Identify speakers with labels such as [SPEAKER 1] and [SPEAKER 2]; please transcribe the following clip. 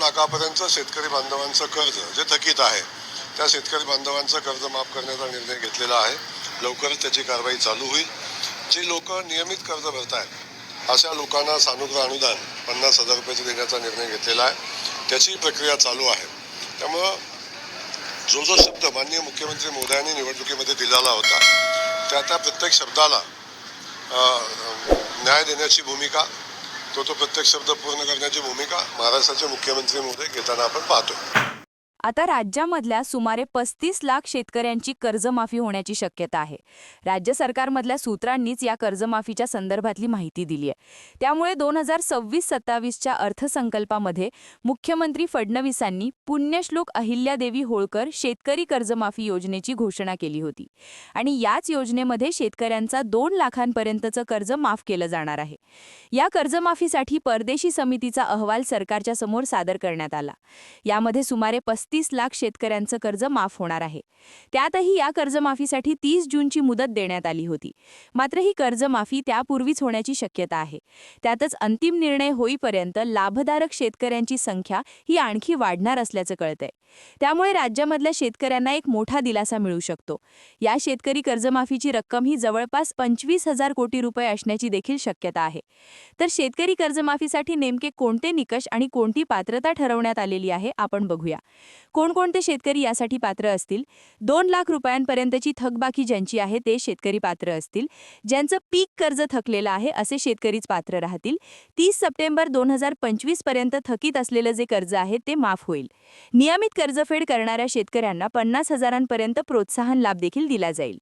[SPEAKER 1] लाखापर्यंत शेतकरी बांधवांचं कर्ज जे थकीत आहे त्या शेतकरी बांधवांचं कर्ज माफ करण्याचा निर्णय घेतलेला आहे। लवकरच त्याची कारवाई चालू होईल। जे लोक नियमित कर्ज भरतायत अशा लोकांना सानुग्रह अनुदान 50,000 रुपये देण्याचा निर्णय घेतलेला आहे। त्याची प्रक्रिया चालू आहे। त्यामुळे जो शब्द माननीय मुख्यमंत्री महोदयांनी निवडणुकीमध्ये दिलेला होता त्या प्रत्येक शब्दाला न्याय देण्याची भूमिका तो प्रत्येक शब्द पूर्ण करण्याची भूमिका महाराष्ट्राचे मुख्यमंत्री महोदय घेताना आपण पाहतो।
[SPEAKER 2] आता राज्यामधल्या सुमारे 35 लाख शेतकऱ्यांची कर्जमाफी होण्याची शक्यता आहे। राज्य सरकारमधल्या सूत्रांनीच या कर्जमाफीच्या संदर्भातली माहिती दिली आहे। त्यामुळे 2026-27च्या अर्थसंकल्पामध्ये मुख्यमंत्री फडणवीसांनी पुण्यश्लोक अहिल्यादेवी होळकर शेतकरी कर्जमाफी योजनेची घोषणा केली होती आणि याच योजनेमध्ये शेतकऱ्यांचा 2 लाखांपर्यंतचं कर्ज माफ केलं जाणार आहे। या कर्जमाफीसाठी परदेशी समितीचा अहवाल सरकारच्या समोर सादर करण्यात आला। यामध्ये सुमारे 35 लाख शेतकऱ्यांचं कर्ज माफ होणार आहे। त्यातही या कर्जमाफीसाठी 30 जूनची मुदत देण्यात आली होती। मात्र ही कर्जमाफी त्यापूर्वीच होण्याची शक्यता आहे। त्यातच अंतिम निर्णय होईपर्यंत लाभधारक शेतकऱ्यांची संख्या ही आणखी वाढणार असल्याचं कळतंय। त्यामुळे राज्यामधल्या शेतकऱ्यांना एक मोठा दिलासा मिळू शकतो। या शेतकरी कर्जमाफीची रक्कम ही जवळपास 25,000 कोटी रुपये असण्याची देखील शक्यता आहे। तर शेतकरी कर्जमाफीसाठी नेमके कोणते निकष आणि कोणती पात्रता ठरवण्यात आलेली आहे आपण बघूया। कोणकोणते शेतकरी यासाठी पात्र असतील? 2 लाख रुपयांपर्यंतची थकबाकी ज्यांची आहे ते शेतकरी पात्र असतील। ज्यांचं पीक कर्ज थकलेलं आहे असे शेतकरीच पात्र राहतील। 30 सप्टेंबर 2025 पर्यंत थकीत असलेलं जे कर्ज आहे ते माफ होईल। नियमित कर्जफेड करणाऱ्या शेतकऱ्यांना 50,000 पर्यंत प्रोत्साहन लाभ देखील दिला जाईल।